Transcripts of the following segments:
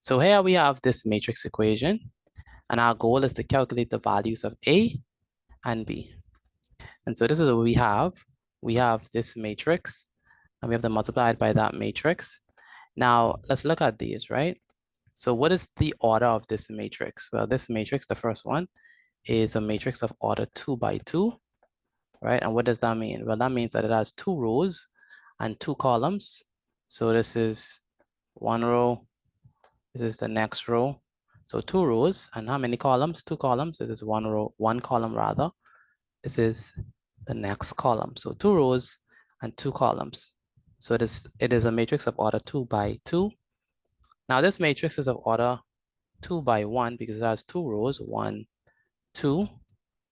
So here we have this matrix equation, and our goal is to calculate the values of A and B. And so this is what we have. We have this matrix, and we have to multiply it by that matrix. Now, let's look at these, right? So what is the order of this matrix? Well, this matrix, the first one, is a matrix of order 2 by 2, right? And what does that mean? Well, that means that it has 2 rows and 2 columns. So this is one row, this is the next row. So 2 rows, and how many columns? 2 columns. This is 1 row, 1 column rather. This is the next column. So 2 rows and 2 columns. So it is a matrix of order 2 by 2. Now this matrix is of order 2 by 1 because it has 2 rows, 1, 2.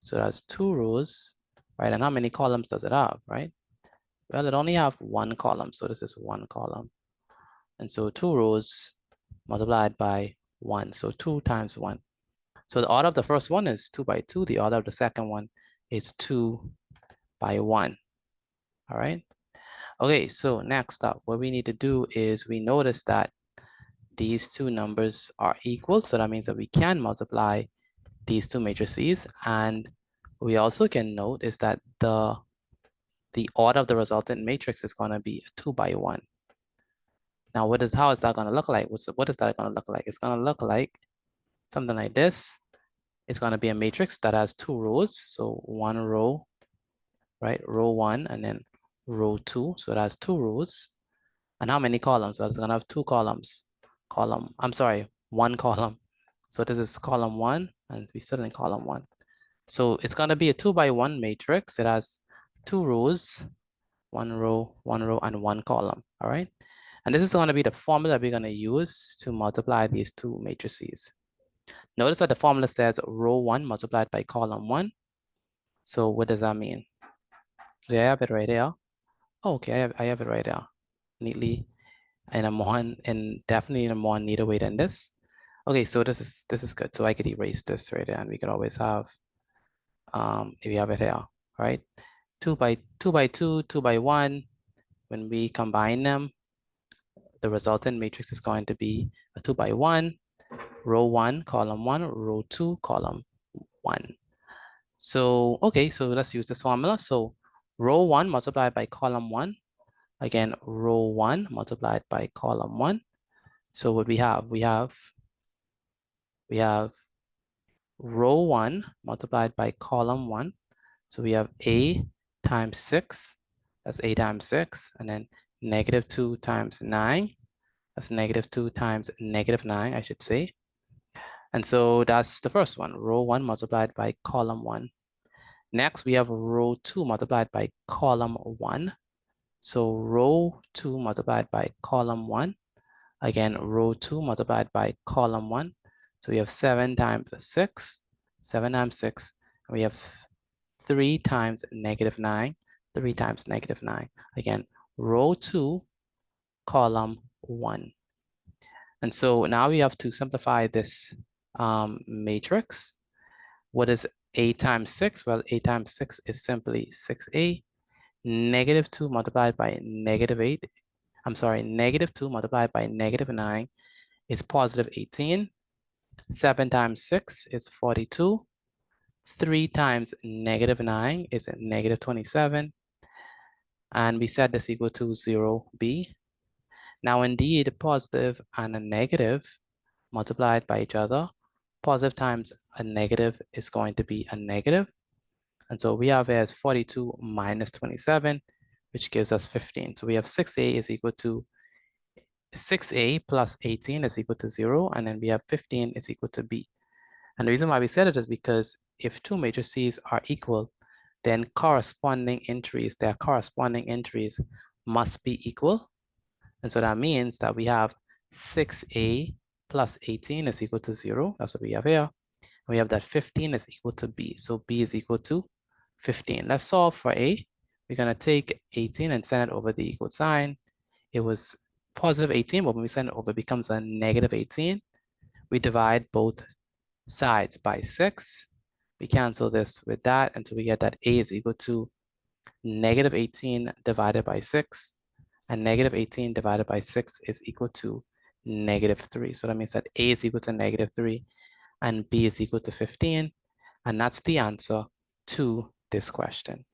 So it has 2 rows, right? And how many columns does it have, right? Well, it only have 1 column. So this is 1 column. And so 2 rows multiplied by 1. So 2 times 1. So the order of the first one is 2 by 2. The order of the second one is 2 by 1. All right. Okay, so next up, what we need to do is we notice that these two numbers are equal. So that means that we can multiply these two matrices. And we also can note is that the order of the resultant matrix is going to be 2 by 1. Now, how is that going to look like? What is that going to look like? It's going to look like something like this. It's going to be a matrix that has 2 rows. So 1 row, right? Row 1 and then row 2. So it has 2 rows. And how many columns? Well, it's going to have 2 columns. 1 column. So this is column 1 and we're still in column 1. So it's going to be a 2 by 1 matrix. It has 2 rows, 1 row, and 1 column. All right. And this is going to be the formula we're going to use to multiply these two matrices. Notice that the formula says row 1 multiplied by column 1. So what does that mean? Do I have it right there? Oh, okay, I have it right there, neatly, and definitely in a more neater way than this. Okay, so this is good. So I could erase this right there, and we could always have, if you have it here, right? 2 by 2, 2 by 1. When we combine them, the resultant matrix is going to be a 2 by 1, row 1, column 1, row 2, column 1. So, okay, so let's use this formula. So row 1 multiplied by column 1. Again, row 1 multiplied by column 1. So what we have? We have row 1 multiplied by column 1. So we have A times 6. That's A times 6. And then negative 2 times 9. That's negative 2 times negative 9, I should say. And so that's the first one, row 1 multiplied by column 1. Next, we have row 2 multiplied by column 1. So row 2 multiplied by column 1. Again, row 2 multiplied by column 1. So we have 7 times 6, 7 times 6. And we have 3 times negative 9, 3 times negative 9. Again, row 2, column 1. And so now we have to simplify this matrix. What is A times 6? Well, A times 6 is simply 6A. Negative 2 multiplied by negative 8. I'm sorry, negative 2 multiplied by negative 9 is positive 18. 7 times 6 is 42. 3 times negative 9 is negative 27. And we set this equal to 0b. Now, indeed, a positive and a negative multiplied by each other. Positive times a negative is going to be a negative. And so we have here is 42 minus 27, which gives us 15. So we have 6a is equal to 6a plus 18 is equal to 0. And then we have 15 is equal to b. And the reason why we said it is because if two matrices are equal, then their corresponding entries must be equal. And so that means that we have 6a plus 18 is equal to 0. That's what we have here. We have that 15 is equal to b. So b is equal to 15. Let's solve for a. We're going to take 18 and send it over the equal sign. It was positive 18, but when we send it over, it becomes a negative 18. We divide both sides by 6. We cancel this with that until we get that a is equal to negative 18 divided by 6. And negative 18 divided by 6 is equal to -3. So that means that A is equal to -3 and B is equal to 15. And that's the answer to this question.